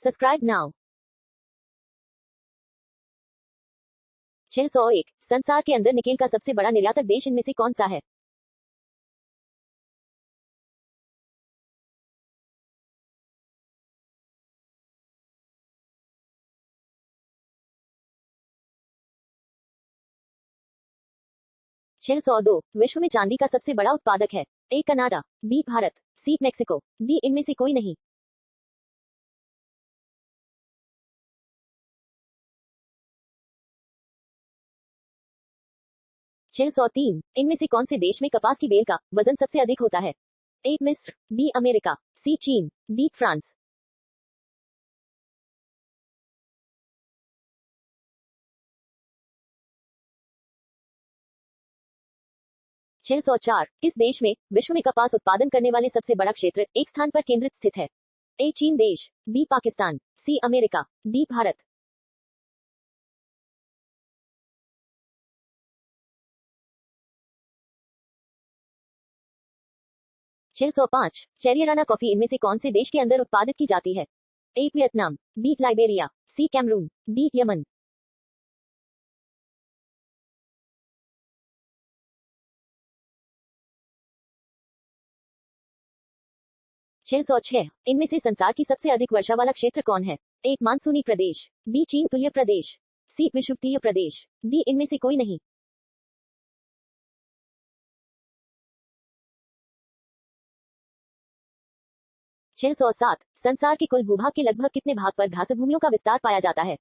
Subscribe now. 601 संसार के अंदर निकेल का सबसे बड़ा निर्यातक देश इनमें से कौन सा है? छह सौ दो विश्व में चांदी का सबसे बड़ा उत्पादक है? A Canada, B Bharat, C Mexico, D इनमें से कोई नहीं। 603 इनमें से कौन से देश में कपास की बेल का वजन सबसे अधिक होता है? ए मिस्र, बी अमेरिका, सी चीन, डी फ्रांस। 604 किस देश में विश्व में कपास उत्पादन करने वाले सबसे बड़ा क्षेत्र एक स्थान पर केंद्रित स्थित है? ए चीन देश, B Pakistan, C America, D Bharat. 605 चेरियराना कॉफी इनमें से कौन से देश के अंदर उत्पादित की जाती है? ए वियतनाम, बी लाइबेरिया, सी कैमरून, डी यमन। 606 इनमें से संसार की सबसे अधिक वर्षा वाला क्षेत्र कौन है? ए मानसूनी प्रदेश, बी चीन तुल्य प्रदेश, सी विषुवतीय प्रदेश, डी इनमें से कोई नहीं। 607 संसार के कुल भूभाग के लगभग कितने भाग पर घास भूमियों का विस्तार पाया जाता है?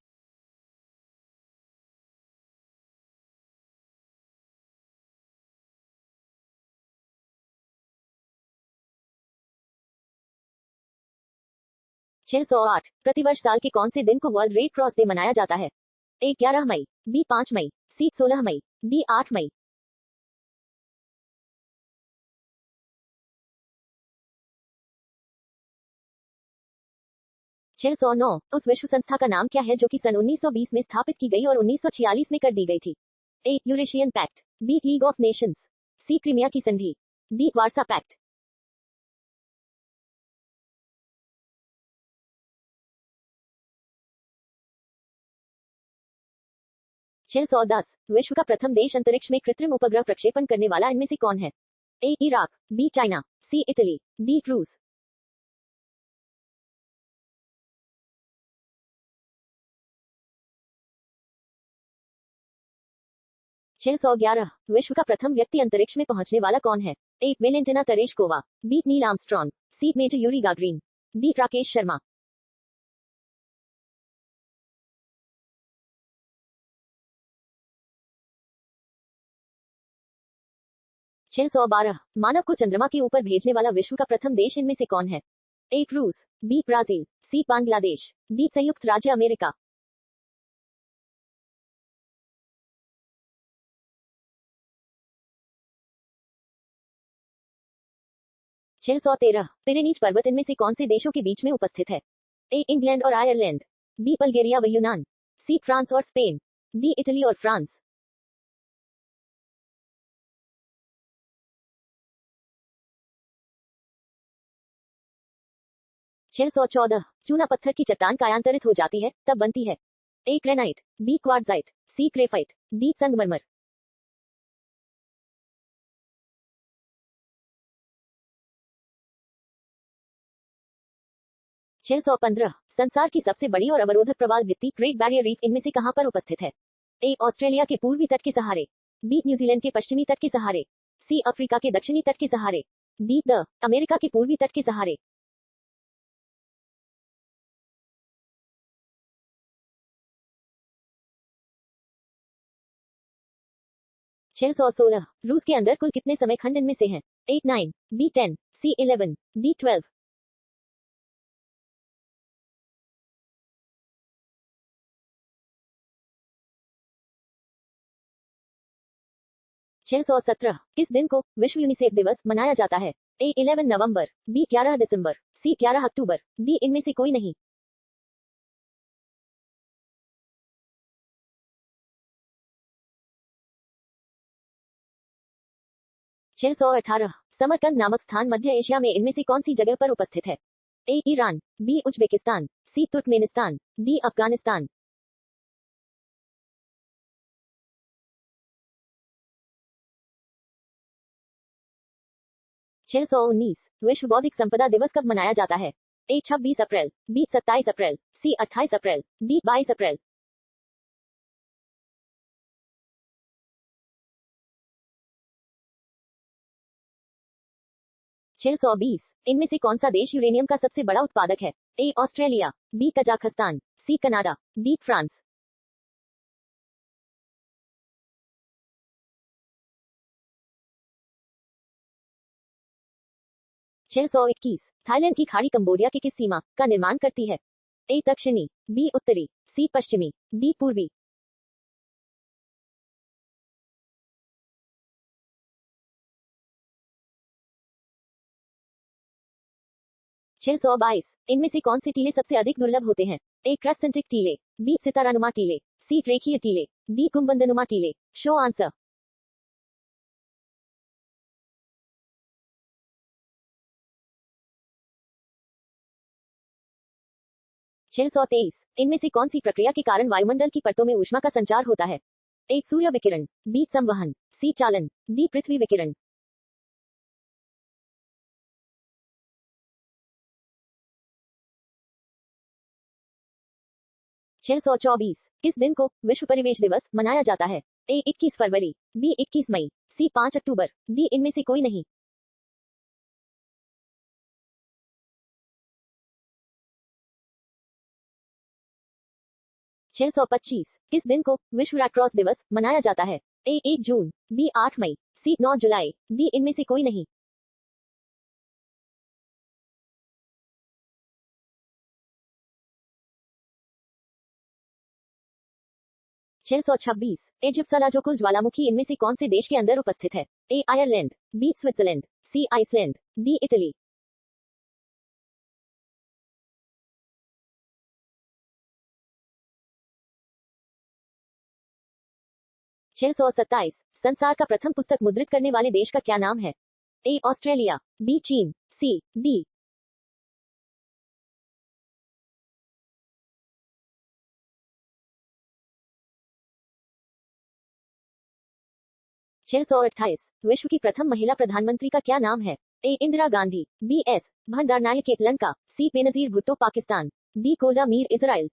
छह सौ आठ प्रतिवर्ष साल के कौन से दिन को वर्ल्ड रेड क्रॉस डे मनाया जाता है? ए 11 मई, बी 5 मई, सी 16 मई, डी 8 मई। 609 उस विश्व संस्था का नाम क्या है जो कि सन 1920 में स्थापित की गई और 1946 में कर दी गई थी? A Eurasian pact, B League of Nations, C Crimea की संधि, डी वार्सा पैक्ट। 610 विश्व का प्रथम देश अंतरिक्ष में कृत्रिम उपग्रह प्रक्षेपण करने वाला इनमें से कौन है? ए इराक, बी चाइना, सी इटली, डी रूस। 611 विश्व का प्रथम व्यक्ति अंतरिक्ष में पहुंचने वाला कौन है? A Valentina Tereshkova, B Neil Armstrong, C Major Yuri Gagarin, D Rakesh Sharma. 612 मानव को चंद्रमा के ऊपर भेजने वाला विश्व का प्रथम देश इनमें से कौन है? ए रूस, बी ब्राजील, सी बांग्लादेश, डी संयुक्त राज्य अमेरिका। 613 पिरेनीज पर्वत इनमें से कौन से देशों के बीच में उपस्थित है? ए इंग्लैंड और आयरलैंड, बी बल्गेरिया व यूनान, सी फ्रांस और स्पेन, डी इटली और फ्रांस। 614 चूना पत्थर की चट्टान कायांतरित हो जाती है तब बनती है? ए ग्रेनाइट, बी क्वार्ट्जाइट, सी ग्रेफाइट, डी संगमरमर। 615 संसार की सबसे बड़ी और अवरोधक प्रवाल भित्ति ग्रेट बैरियर रीफ इनमें से कहां पर उपस्थित है? ए ऑस्ट्रेलिया के पूर्वी तट के सहारे, बी न्यूजीलैंड के पश्चिमी तट के सहारे, सी अफ्रीका के दक्षिणी तट के सहारे, डी द अमेरिका के पूर्वी तट के सहारे। 616 रूस के अंदर कुल कितने समय खंड इनमें से हैं? ए 9, बी 10, सी 11, डी 12। 617 किस दिन को विश्व यूनिसेफ दिवस मनाया जाता है? ए 11 नवंबर, बी 11 दिसंबर, सी 11 अक्टूबर, डी इनमें से कोई नहीं। 618 समरकंद नामक स्थान मध्य एशिया में इनमें से कौन सी जगह पर उपस्थित है? ए ईरान, बी उज्बेकिस्तान, सी तुर्कमेनिस्तान, डी अफगानिस्तान। 619 विश्व बौद्धिक संपदा दिवस कब मनाया जाता है? ए 26 अप्रैल, बी 27 अप्रैल, सी 28 अप्रैल, डी 22 अप्रैल। 620 इनमें से कौन सा देश यूरेनियम का सबसे बड़ा उत्पादक है? A Australia, B Kazakhstan, C Canada, D France. 621 Thailand की खाड़ी कंबोडिया के किस सीमा का निर्माण करती है? ए दक्षिणी, बी उत्तरी, सी पश्चिमी, डी पूर्वी। 622 इनमें से कौन से टीले सबसे अधिक दुर्लभ होते हैं? ए क्रस्टेंटिक टीले, बी सितारानुमा टीले, सी रेखीय टीले, डी कुंभबंधनुमा टीले। Show answer. 623 इनमें से कौन सी प्रक्रिया के कारण वायुमंडल की परतों में ऊष्मा का संचार होता है? ए सूर्य विकिरण, बी संवहन, सी चालन, डी पृथ्वी विकिरण। 624 किस दिन को विश्व परिवेश दिवस मनाया जाता है? ए 21 फरवरी, बी 21 मई, सी 5 अक्टूबर, डी इनमें से कोई नहीं। 625 किस दिन को विश्व रेड क्रॉस दिवस मनाया जाता है? ए 1 जून, बी 8 मई, सी 9 जुलाई, डी इनमें से कोई नहीं। 626 इजिप्ट सलाजोकुल ज्वालामुखी इनमें से कौन से देश के अंदर उपस्थित है? ए आयरलैंड, बी स्विट्जरलैंड, सी आइसलैंड, डी इटली। 627 संसार का प्रथम पुस्तक मुद्रित करने वाले देश का क्या नाम है? ए ऑस्ट्रेलिया, बी चीन, सी डी। 628 विश्व की प्रथम महिला प्रधानमंत्री का क्या नाम है? ए इंदिरा गांधी, बी एस भंडारनायके लंका, सी बेनजीर भुट्टो पाकिस्तान, डी गोल्डा मीर इजराइल।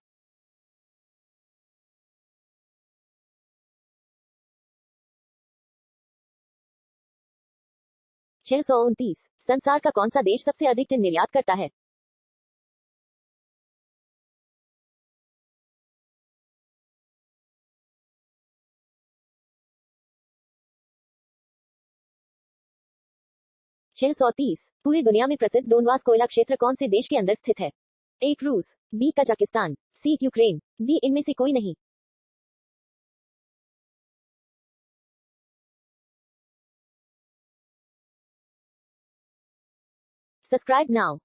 629 संसार का कौन सा देश सबसे अधिक टिन निर्यात करता है? छह सौ तीस पूरी दुनिया में प्रसिद्ध डोनबास कोयला क्षेत्र कौन से देश के अंदर स्थित है? ए रूस, बी कजाकिस्तान, सी यूक्रेन, डी इनमें से कोई नहीं। Subscribe now.